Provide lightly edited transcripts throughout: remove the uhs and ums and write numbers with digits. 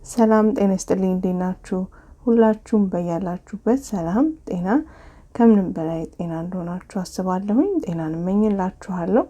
ሰላም ጤና ይስጥልኝ እንዴት ናችሁ? ሁላችሁም በያላችሁበት ሰላም ጤና ከምንም በላይ ጤና እንደሆናችሁ አስባለሁኝ። ጤናን እመኝላችኋለሁ።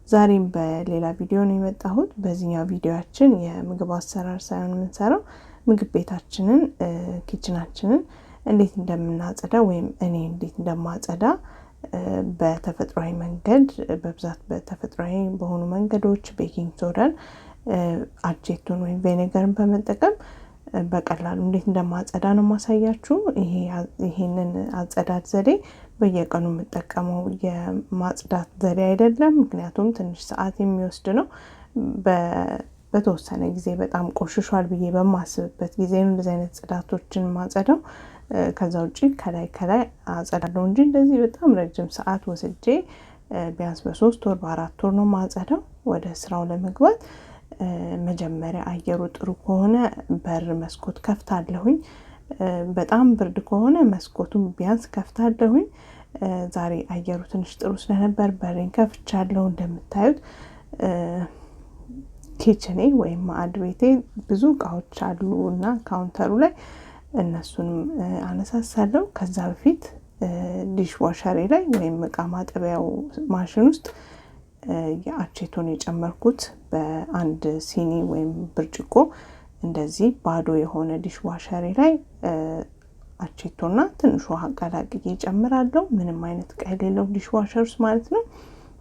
ዛሬም በሌላ ቪዲዮ ነው የመጣሁት። በዚህኛው ቪዲዮአችን የምግብ አሰራር ሳይሆን የምንሰራው ምግብ ቤታችንን ኪችናችንን እንዴት እንደምናጸዳ ወይም እኔ እንዴት እንደማጸዳ በተፈጥሯዊ መንገድ በብዛት በተፈጥሯዊ በሆኑ መንገዶች ቤኪንግ ሶዳን አቼቶን ወይም ቬኔገርን በመጠቀም በቀላሉ እንዴት እንደማጸዳ ነው ማሳያችሁ። ይሄንን አጸዳድ ዘዴ በየቀኑ የምጠቀመው የማጽዳት ዘዴ አይደለም፣ ምክንያቱም ትንሽ ሰዓት የሚወስድ ነው። በተወሰነ ጊዜ በጣም ቆሽሿል ብዬ በማስብበት ጊዜ ነው እንደዚህ አይነት ጽዳቶችን ማጸዳው። ከዛ ውጪ ከላይ አጸዳለሁ እንጂ እንደዚህ በጣም ረጅም ሰዓት ወስጄ ቢያንስ በ3 ወር በ4 ወር ነው ማጸዳው። ወደ ስራው ለመግባት መጀመሪያ አየሩ ጥሩ ከሆነ በር መስኮት ከፍታለሁኝ። በጣም ብርድ ከሆነ መስኮቱን ቢያንስ ከፍታለሁኝ። ዛሬ አየሩ ትንሽ ጥሩ ስለነበር በሬን ከፍቻለሁ። እንደምታዩት ኪችኔ ወይም ማዕድ ቤቴ ብዙ እቃዎች አሉ እና ካውንተሩ ላይ እነሱንም አነሳሳለሁ። ከዛ በፊት ዲሽ ዋሸሬ ላይ ወይም እቃ ማጠቢያው ማሽን ውስጥ የአቼቶን የጨመርኩት በአንድ ሲኒ ወይም ብርጭቆ እንደዚህ ባዶ የሆነ ዲሽ ዋሸሬ ላይ አቼቶና ትንሽ ውሃ ቀላቅዬ ጨምራለሁ። ምንም አይነት እቃ የሌለው ዲሽ ዋሸር ውስጥ ማለት ነው።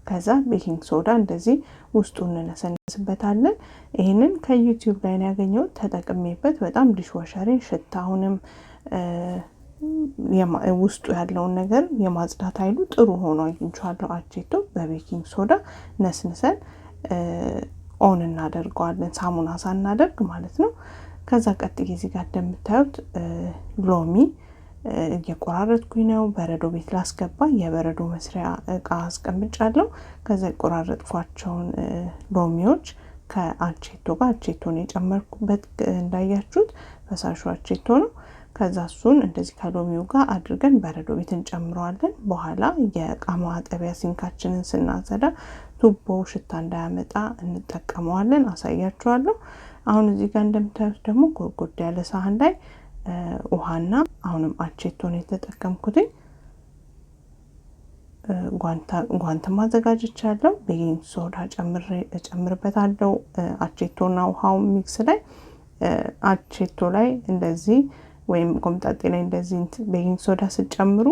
ከዛ ቤኪንግ ሶዳ እንደዚህ ውስጡን እንነሰንስበታለን። ይሄንን ከዩቲዩብ ላይ ነው ያገኘሁት፣ ተጠቅሜበት በጣም ዲሽ ዋሸሬን ሽታውንም ውስጡ ያለውን ነገር የማጽዳት ኃይሉ ጥሩ ሆኖ አግኝቻለሁ። አቼቶ በቤኪንግ ሶዳ ነስንሰን ኦን እናደርገዋለን፣ ሳሙና ሳናደርግ ማለት ነው። ከዛ ቀጥዬ እዚህ ጋር እንደምታዩት ሎሚ እየቆራረጥኩኝ ነው። በረዶ ቤት ላስገባ የበረዶ መስሪያ እቃ አስቀምጫለሁ። ከዛ የቆራረጥኳቸውን ሎሚዎች ከአቼቶ ጋር አቼቶን የጨመርኩበት እንዳያችሁት ፈሳሹ አቼቶ ነው። ከዛ እሱን እንደዚህ ከሎሚው ጋር አድርገን በረዶ ቤት እንጨምረዋለን። በኋላ የእቃ ማጠቢያ ሲንካችንን ስናጸዳ ቱቦ ሽታ እንዳያመጣ እንጠቀመዋለን። አሳያችኋለሁ። አሁን እዚህ ጋር እንደምታዩት ደግሞ ጎድጎድ ያለ ሳህን ላይ ውሃና አሁንም አቼቶን የተጠቀምኩትኝ ጓንት ማዘጋጀቻለሁ። ቤኪንግ ሶዳ ጨምርበታለሁ። አቼቶና ውሃው ሚክስ ላይ አቼቶ ላይ እንደዚህ ወይም ኮምጣጤ ላይ እንደዚህ ቤኪንግ ሶዳ ስጨምሩ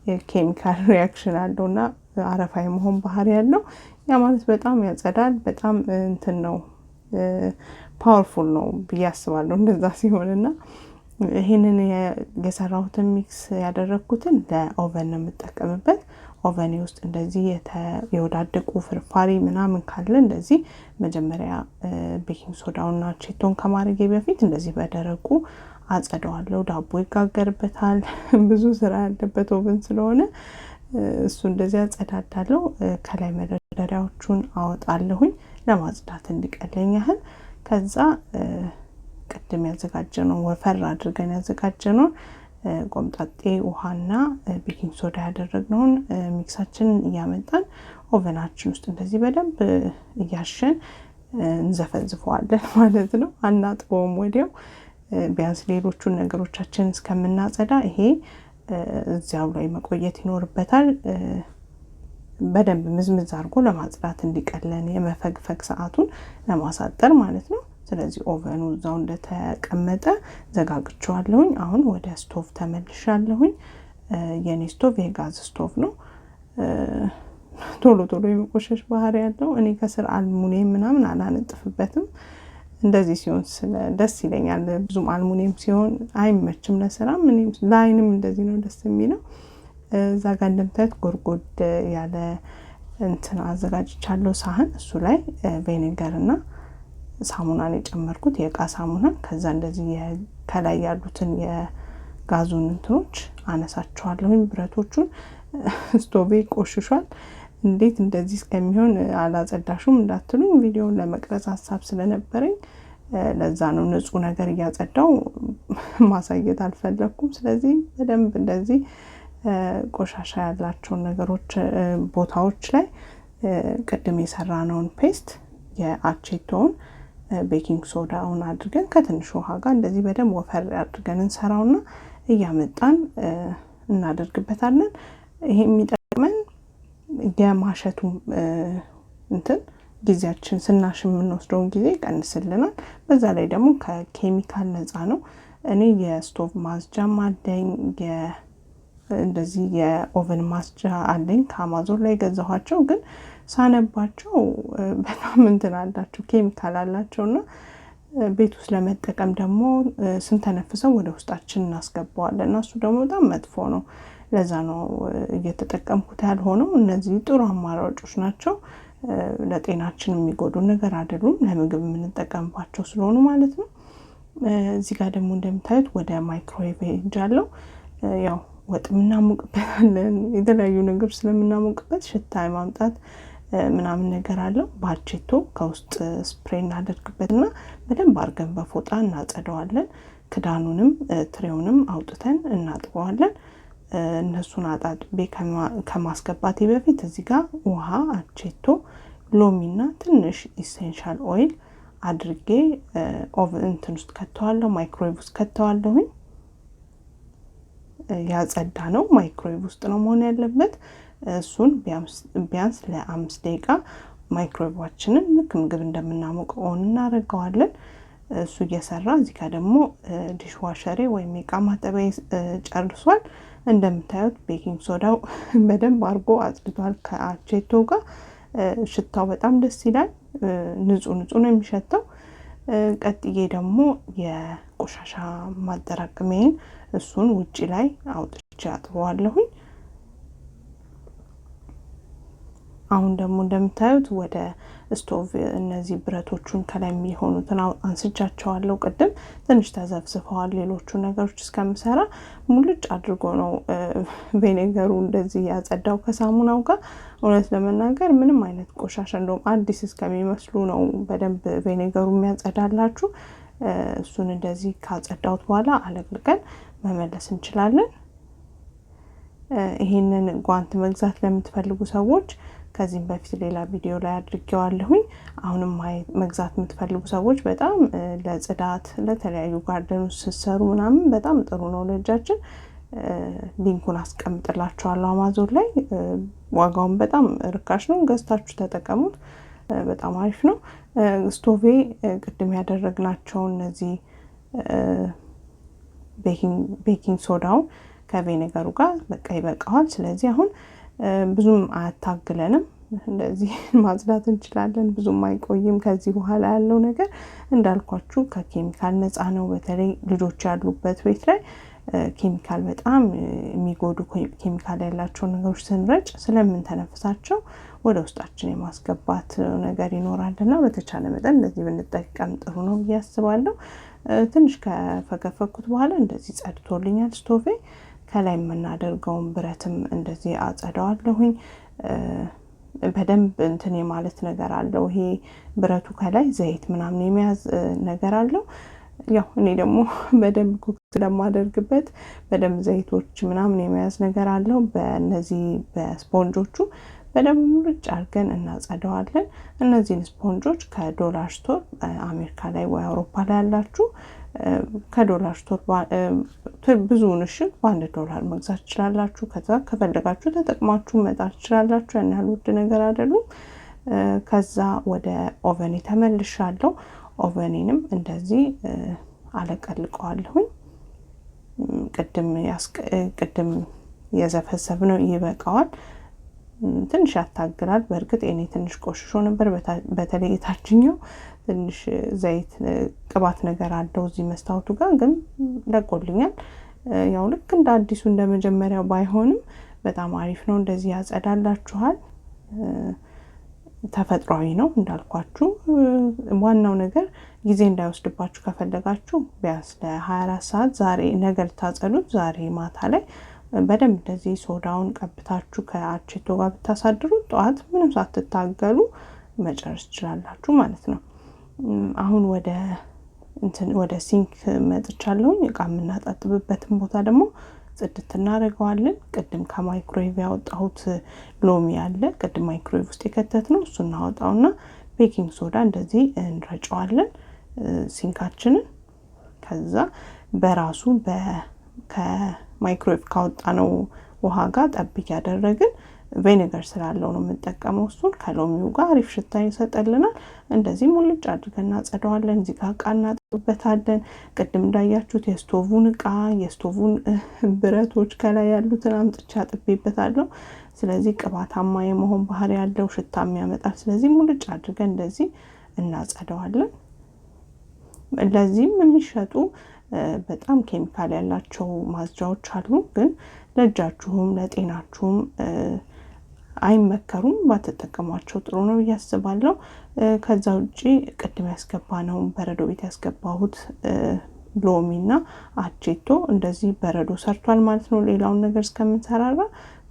የኬሚካል ሪያክሽን አለውና አረፋ የመሆን ባህሪ ያለው ያ ማለት በጣም ያጸዳል። በጣም እንትን ነው ፓወርፉል ነው ብዬ አስባለሁ እንደዛ ሲሆንና ይሄንን የሰራሁትን ሚክስ ያደረኩትን ለኦቨን ነው የምጠቀምበት። ኦቨኔ ውስጥ እንደዚህ የወዳደቁ ፍርፋሪ ምናምን ካለ እንደዚህ መጀመሪያ ቤኪንግ ሶዳውና አቼቶን ከማድረጌ በፊት እንደዚህ በደረቁ አጸዳዋለሁ። ዳቦ ይጋገርበታል። ብዙ ስራ ያለበት ኦቨን ስለሆነ እሱ እንደዚህ አጸዳዳለሁ። ከላይ መደርደሪያዎቹን አወጣለሁኝ ለማጽዳት እንዲቀለኝ ያህል። ከዛ ቅድም ያዘጋጀነው ወፈር አድርገን ያዘጋጀነው ቆምጣጤ ውሃና ቤኪንግ ሶዳ ያደረግነውን ሚክሳችንን እያመጣን ኦቨናችን ውስጥ እንደዚህ በደንብ እያሸን እንዘፈዝፈዋለን ማለት ነው። አናጥበውም ወዲያው። ቢያንስ ሌሎቹን ነገሮቻችን እስከምናጸዳ ይሄ እዚያው ላይ መቆየት ይኖርበታል። በደንብ ምዝምዝ አድርጎ ለማጽዳት እንዲቀለን የመፈግፈግ ሰዓቱን ለማሳጠር ማለት ነው። ስለዚህ ኦቨኑ እዛው እንደተቀመጠ ዘጋግቼዋለሁኝ። አሁን ወደ ስቶቭ ተመልሻለሁኝ። የኔ ስቶቭ የጋዝ ስቶቭ ነው። ቶሎ የመቆሸሽ ባህሪ ያለው። እኔ ከስር አልሙኒየም ምናምን አላነጥፍበትም። እንደዚህ ሲሆን ደስ ይለኛል። ብዙም አልሙኒየም ሲሆን አይመችም ለስራም፣ እኔም ለአይንም እንደዚህ ነው ደስ የሚለው። እዛ ጋር እንደምታዩት ጎድጎድ ያለ እንትን አዘጋጅቻለሁ ሳህን። እሱ ላይ ቬኔገርና ሳሙናን የጨመርኩት የእቃ ሳሙናን። ከዛ እንደዚህ ከላይ ያሉትን የጋዙን እንትኖች አነሳቸዋለሁኝ። ብረቶቹን ስቶቬ ቆሽሿል። እንዴት እንደዚህ እስከሚሆን አላጸዳሹም እንዳትሉኝ፣ ቪዲዮውን ለመቅረጽ ሀሳብ ስለነበረኝ ለዛ ነው ንጹህ ነገር እያጸዳው ማሳየት አልፈለኩም። ስለዚህ በደንብ እንደዚህ ቆሻሻ ያላቸውን ነገሮች ቦታዎች ላይ ቅድም የሰራነውን ፔስት የአቼቶውን ቤኪንግ ሶዳውን አድርገን ከትንሽ ውሃ ጋር እንደዚህ በደንብ ወፈር አድርገን እንሰራውና እያመጣን እናደርግበታለን። ይሄ የሚጠቅመን የማሸቱ እንትን ጊዜያችን ስናሽ የምንወስደውን ጊዜ ቀንስልናል። በዛ ላይ ደግሞ ከኬሚካል ነፃ ነው። እኔ የስቶቭ ማጽጃም አለኝ፣ እንደዚህ የኦቨን ማጽጃ አለኝ ከአማዞን ላይ ገዛኋቸው። ግን ሳነባቸው በጣም እንትን አላቸው ኬሚካል አላቸውና ቤት ውስጥ ለመጠቀም ደግሞ ስንተነፍሰው ወደ ውስጣችን እናስገባዋለን እና እሱ ደግሞ በጣም መጥፎ ነው። ለዛ ነው እየተጠቀምኩት ያልሆነው። እነዚህ ጥሩ አማራጮች ናቸው። ለጤናችን የሚጎዱ ነገር አይደሉም። ለምግብ የምንጠቀምባቸው ስለሆኑ ማለት ነው። እዚህ ጋር ደግሞ እንደምታዩት ወደ ማይክሮዌቭ ሄጃለሁ። ያው ወጥ እናሞቅበታለን። የተለያዩ ነገር ስለምናሞቅበት ሽታ ማምጣት ምናምን ነገር አለው። ባቼቶ ከውስጥ ስፕሬይ እናደርግበትና በደንብ አድርገን በፎጣ እናጸደዋለን። ክዳኑንም ትሬውንም አውጥተን እናጥበዋለን። እነሱን አጣጥቤ ከማስገባቴ በፊት እዚህ ጋር ውሃ፣ አቼቶ፣ ሎሚና ትንሽ ኢሴንሻል ኦይል አድርጌ ኦቨን እንትን ውስጥ ከተዋለሁ፣ ማይክሮዌቭ ውስጥ ከተዋለሁኝ። ያጸዳ ነው ማይክሮዌቭ ውስጥ ነው መሆን ያለበት። እሱን ቢያንስ ለ5 ደቂቃ ማይክሮዌቫችንን ልክ ምግብ እንደምናሞቀው ኦን እናደርገዋለን። እሱ እየሰራ እዚህ ጋር ደግሞ ዲሽዋሸሬ ወይም የእቃ ማጠቢያ ጨርሷል። እንደምታዩት ቤኪንግ ሶዳው በደንብ አድርጎ አጽድቷል ከአቼቶ ጋር። ሽታው በጣም ደስ ይላል። ንጹህ ነው የሚሸተው። ቀጥዬ ደግሞ የቆሻሻ ማጠራቀሚያን እሱን ውጪ ላይ አውጥቼ አጥበዋለሁኝ። አሁን ደግሞ እንደምታዩት ወደ ስቶቭ እነዚህ ብረቶቹን ከላይ የሚሆኑትን አንስቻቸዋለሁ። ቅድም ትንሽ ተዘፍዝፈዋል። ሌሎቹ ነገሮች እስከምሰራ ሙልጭ አድርጎ ነው ቬኔገሩ እንደዚህ ያጸዳው ከሳሙናው ጋር። እውነት ለመናገር ምንም አይነት ቆሻሻ እንደውም አዲስ እስከሚመስሉ ነው በደንብ ቬኔገሩ የሚያጸዳላችሁ። እሱን እንደዚህ ካጸዳውት በኋላ አለቅልቀን መመለስ እንችላለን። ይሄንን ጓንት መግዛት ለምትፈልጉ ሰዎች ከዚህም በፊት ሌላ ቪዲዮ ላይ አድርጌዋለሁኝ። አሁንም መግዛት የምትፈልጉ ሰዎች በጣም ለጽዳት ለተለያዩ ጋርደኖች ስትሰሩ ምናምን በጣም ጥሩ ነው ለእጃችን። ሊንኩን አስቀምጥላችኋለሁ አማዞን ላይ። ዋጋውን በጣም ርካሽ ነው፣ ገዝታችሁ ተጠቀሙት። በጣም አሪፍ ነው። ስቶቬ ቅድም ያደረግናቸው እነዚህ ቤኪንግ ሶዳው ከቬኔገሩ ጋር በቃ ይበቃዋል። ስለዚህ አሁን ብዙም አያታግለንም። እንደዚህ ማጽዳት እንችላለን። ብዙም አይቆይም። ከዚህ በኋላ ያለው ነገር እንዳልኳችሁ ከኬሚካል ነፃ ነው። በተለይ ልጆች ያሉበት ቤት ላይ ኬሚካል በጣም የሚጎዱ ኬሚካል ያላቸው ነገሮች ስንረጭ ስለምንተነፍሳቸው ወደ ውስጣችን የማስገባት ነገር ይኖራልና በተቻለ መጠን እንደዚህ ብንጠቀም ጥሩ ነው ብዬ አስባለሁ። ትንሽ ከፈገፈኩት በኋላ እንደዚህ ጸድቶልኛል ስቶቬ። ከላይ የምናደርገውን ብረትም እንደዚህ አጸዳዋለሁኝ። በደንብ እንትን የማለት ነገር አለው። ይሄ ብረቱ ከላይ ዘይት ምናምን የሚያዝ ነገር አለው። ያው እኔ ደግሞ በደንብ ኩክ ስለማደርግበት በደንብ ዘይቶች ምናምን የሚያዝ ነገር አለው። በእነዚህ በስፖንጆቹ በደንብ ሙልጭ አድርገን እናጸዳዋለን። እነዚህን ስፖንጆች ከዶላር ስቶር አሜሪካ ላይ ወይ አውሮፓ ላይ ያላችሁ ከዶላር ስቶር ብዙውን እሽግ $1 መግዛት ትችላላችሁ። ከዛ ከፈለጋችሁ ተጠቅማችሁ መጣል ትችላላችሁ። ያን ያህል ውድ ነገር አይደሉም። ከዛ ወደ ኦቨኔ ተመልሻለሁ። ኦቨኔንም እንደዚህ አለቀልቀዋለሁኝ። ቅድም የዘፈሰፍነው ይበቃዋል። ትንሽ ያታግላል። በእርግጥ እኔ ትንሽ ቆሽሾ ነበር። በተለይ የታችኛው ትንሽ ዘይት ቅባት ነገር አለው እዚህ መስታወቱ ጋር፣ ግን ለቆልኛል። ያው ልክ እንደ አዲሱ እንደመጀመሪያው ባይሆንም በጣም አሪፍ ነው። እንደዚህ ያጸዳላችኋል። ተፈጥሯዊ ነው እንዳልኳችሁ። ዋናው ነገር ጊዜ እንዳይወስድባችሁ ከፈለጋችሁ ቢያንስ ለ24 ሰዓት ዛሬ ነገ ልታጸዱት ዛሬ ማታ ላይ በደንብ እንደዚህ ሶዳውን ቀብታችሁ ከአቼቶ ጋር ብታሳድሩት ጠዋት ምንም ሳትታገሉ መጨረስ ትችላላችሁ ማለት ነው። አሁን ወደ ሲንክ መጥቻለሁ። እቃ የምናጣጥብበትን ቦታ ደግሞ ጽድት እናደርገዋለን። ቅድም ከማይክሮዌቭ ያወጣሁት ሎሚ አለ። ቅድም ማይክሮዌቭ ውስጥ የከተት ነው። እሱን እናወጣውና ቤኪንግ ሶዳ እንደዚህ እንረጨዋለን። ሲንካችንን ከዛ በራሱ ከማይክሮዌቭ ካወጣነው ውሃ ጋር ጠብ ያደረግን ቪኔጋር ስላለው ነው የምንጠቀመው። እሱን ከሎሚው ጋር አሪፍ ሽታ ይሰጠልናል። እንደዚህ ሙልጭ አድርገን እናጸዳዋለን። እዚህ ጋር ዕቃ እናጥብበታለን። ቅድም እንዳያችሁት የስቶቭን ብረቶች ከላይ ያሉትን አምጥቼ አጥቤበታለሁ። ስለዚህ ቅባታማ የመሆን ባህሪ ያለው ሽታም ያመጣል። ስለዚህ ሙልጭ አድርገን እንደዚህ እናጸዳዋለን። ለዚህም የሚሸጡ በጣም ኬሚካል ያላቸው ማጽጃዎች አሉ፣ ግን ለእጃችሁም ለጤናችሁም አይመከሩም። ባትጠቀሟቸው ጥሩ ነው ብዬ አስባለሁ። ከዛ ውጪ ቅድም ያስገባነው በረዶ ቤት ያስገባሁት ሎሚና አቼቶ እንደዚህ በረዶ ሰርቷል ማለት ነው። ሌላውን ነገር እስከምንሰራራ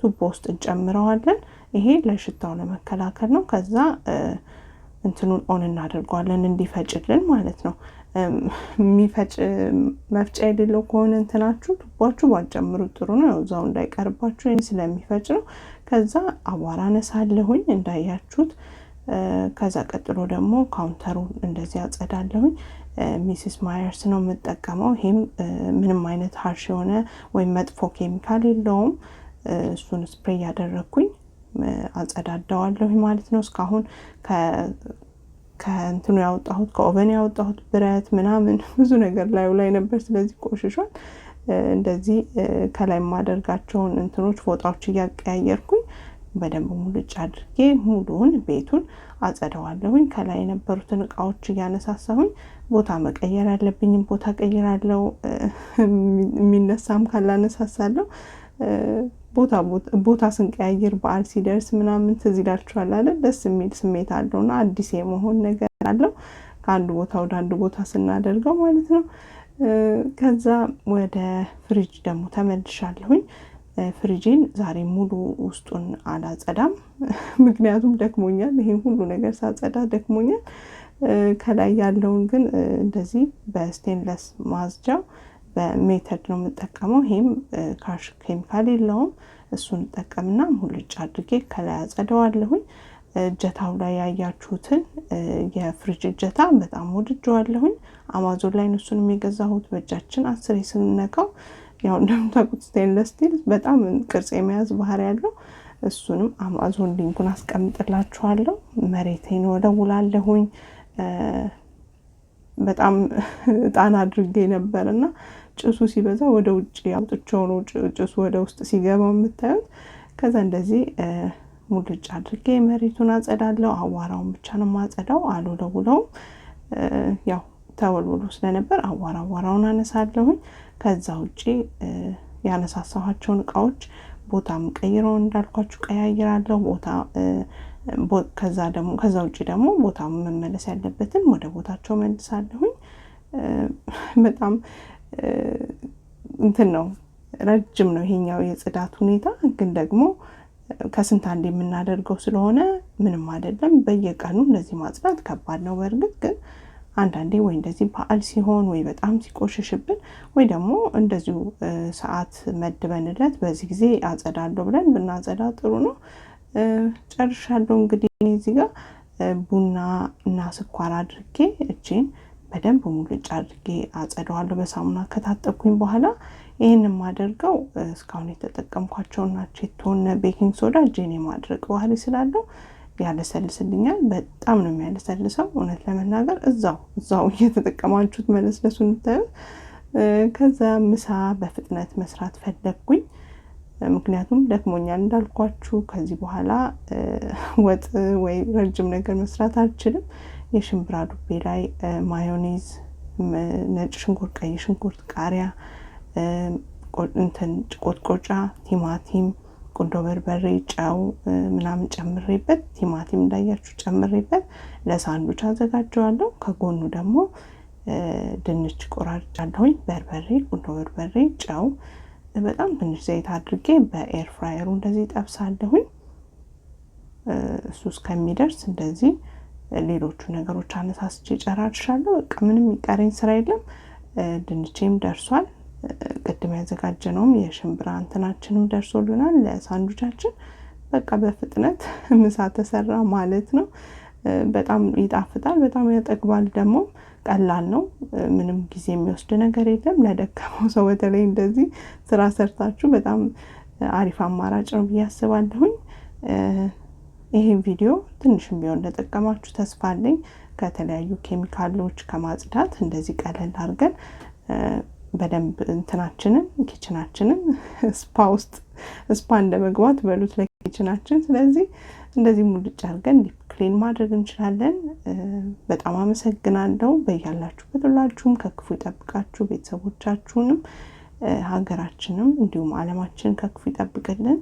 ቱቦ ውስጥ እንጨምረዋለን። ይሄ ለሽታው ለመከላከል ነው። ከዛ እንትኑን ኦን እናደርገዋለን እንዲፈጭልን ማለት ነው። የሚፈጭ መፍጫ የሌለው ከሆነ እንትናችሁ ቱቦአችሁ ባትጨምሩ ጥሩ ነው፣ እዛው እንዳይቀርባችሁ ስለሚፈጭ ነው። ከዛ አቧራ አነሳለሁኝ እንዳያችሁት። ከዛ ቀጥሎ ደግሞ ካውንተሩን እንደዚህ አጸዳለሁኝ። ሚስስ ማየርስ ነው የምጠቀመው። ይሄም ምንም አይነት ሃርሽ የሆነ ወይም መጥፎ ኬሚካል የለውም። እሱን ስፕሬይ ያደረኩኝ አጸዳዳዋለሁ ማለት ነው። እስካሁን ከእንትኑ ያወጣሁት ከኦቨን ያወጣሁት ብረት ምናምን ብዙ ነገር ላይ ነበር፣ ስለዚህ ቆሽሿል። እንደዚህ ከላይ ማደርጋቸውን እንትኖች ፎጣዎች እያቀያየርኩኝ በደንብ ሙልጭ አድርጌ ሙሉውን ቤቱን አጸዳዋለሁኝ። ከላይ የነበሩትን እቃዎች እያነሳሳሁኝ ቦታ መቀየር ያለብኝም ቦታ ቀይራለሁ። የሚነሳም ካላነሳሳለሁ። ቦታ ስንቀያየር በዓል ሲደርስ ምናምን ትዝ ይላችኋል አይደል? ደስ የሚል ስሜት አለውና አዲስ የመሆን ነገር አለው ከአንድ ቦታ ወደ አንድ ቦታ ስናደርገው ማለት ነው። ከዛ ወደ ፍሪጅ ደግሞ ተመልሻለሁኝ። ፍሪጅን ዛሬ ሙሉ ውስጡን አላጸዳም፣ ምክንያቱም ደክሞኛል። ይሄን ሁሉ ነገር ሳጸዳ ደክሞኛል። ከላይ ያለውን ግን እንደዚህ በስቴንለስ ማጽጃ በሜተድ ነው የምጠቀመው። ይሄም ካሽ ኬሚካል የለውም። እሱን ጠቀምና ሙልጭ አድርጌ ከላይ አጸዳዋለሁኝ። እጀታው ላይ ያያችሁትን የፍሪጅ እጀታ በጣም ወድጄዋለሁኝ። አማዞን ላይ እሱን የገዛሁት በእጃችን 10 ስንነካው ያው እንደምታውቁት ስቴንለስ ስቲል በጣም ቅርጽ የመያዝ ባህሪ ያለው። እሱንም አማዞን ሊንኩን አስቀምጥላችኋለሁ። መሬቴን ወለውላለሁኝ። በጣም ጣና አድርጌ ነበርና ጭሱ ሲበዛ ወደ ውጭ አውጥቼው ነው ጭሱ ወደ ውስጥ ሲገባ የምታዩት። ከዛ እንደዚህ ሙልጭ አድርጌ መሬቱን አጸዳለሁ። አዋራውን ብቻ ነው ማጸዳው፣ አልወለውለውም። ያው ተወልውሎ ስለነበር አዋራውን አነሳለሁኝ። ከዛ ውጪ ያነሳሳኋቸውን እቃዎች ቦታም ቀይረው እንዳልኳችሁ ቀያይራለሁ። ከዛ ውጪ ደግሞ ቦታ መመለስ ያለበትን ወደ ቦታቸው መልሳለሁኝ። በጣም እንትን ነው፣ ረጅም ነው ይሄኛው የጽዳት ሁኔታ። ግን ደግሞ ከስንት አንድ የምናደርገው ስለሆነ ምንም አይደለም። በየቀኑ እንደዚህ ማጽዳት ከባድ ነው። በእርግጥ ግን አንዳንዴ ወይ እንደዚህ በዓል ሲሆን ወይ በጣም ሲቆሽሽብን ወይ ደግሞ እንደዚሁ ሰዓት መድበንለት በዚህ ጊዜ አጸዳለሁ ብለን ብናጸዳ ጥሩ ነው። ጨርሻለሁ። እንግዲህ እዚህ ጋር ቡና እና ስኳር አድርጌ እጄን በደንብ ሙልጭ አድርጌ አጸዳዋለሁ በሳሙና ከታጠብኩኝ በኋላ። ይሄንን የማደርገው እስካሁን የተጠቀምኳቸውና አቼቶና ቤኪንግ ሶዳ እጄን የማድረግ ባህሪ ስላለው ያለሰልስልኛል። በጣም ነው የሚያለሰልሰው። እውነት ለመናገር እዛው እየተጠቀማችሁት መለስለሱን ታዩ። ከዛ ምሳ በፍጥነት መስራት ፈለግኩኝ፣ ምክንያቱም ደክሞኛል እንዳልኳችሁ። ከዚህ በኋላ ወጥ ወይ ረጅም ነገር መስራት አልችልም። የሽምብራ ዱቤ ላይ ማዮኔዝ፣ ነጭ ሽንኩርት፣ ቀይ ሽንኩርት፣ ቃሪያ፣ ቆጥቆጫ፣ ቲማቲም፣ ቁንዶ በርበሬ፣ ጨው ምናምን ጨምሬበት ቲማቲም እንዳያችሁ ጨምሬበት ለሳንዱች አዘጋጀዋለሁ። ከጎኑ ደግሞ ድንች ቆራርጫለሁኝ። በርበሬ፣ ቁንዶ በርበሬ፣ ጨው፣ በጣም ትንሽ ዘይት አድርጌ በኤር ፍራየሩ እንደዚህ ጠብሳለሁኝ። እሱ እስከሚደርስ እንደዚህ ሌሎቹ ነገሮች አነሳስቼ ጨራርሻለሁ። በቃ ምንም የሚቀረኝ ስራ የለም። ድንቼም ደርሷል። ቅድም ያዘጋጀነውም የሽምብራ እንትናችንም ደርሶልናል ለሳንዱቻችን። በቃ በፍጥነት ምሳ ተሰራ ማለት ነው። በጣም ይጣፍጣል፣ በጣም ያጠግባል። ደግሞ ቀላል ነው። ምንም ጊዜ የሚወስድ ነገር የለም። ለደከመው ሰው በተለይ እንደዚህ ስራ ሰርታችሁ በጣም አሪፍ አማራጭ ነው ብዬ አስባለሁኝ። ይሄን ቪዲዮ ትንሽም ቢሆን እንደጠቀማችሁ ተስፋ አለኝ። ከተለያዩ ኬሚካሎች ከማጽዳት እንደዚህ ቀለል አድርገን በደንብ እንትናችንን ኪችናችንን ስፓ እንደመግባት በሉት ለኪችናችን። ስለዚህ እንደዚህ ሙልጭ አድርገን ዲፕ ክሊን ማድረግ እንችላለን። በጣም አመሰግናለሁ። በያላችሁበት ሁላችሁም ከክፉ ይጠብቃችሁ፣ ቤተሰቦቻችሁንም ሀገራችንም እንዲሁም ዓለማችንን ከክፉ ይጠብቅልን።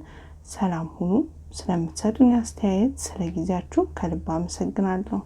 ሰላም ሁኑ። ስለምትሰጡኝ አስተያየት፣ ስለ ጊዜያችሁ ከልብ አመሰግናለሁ።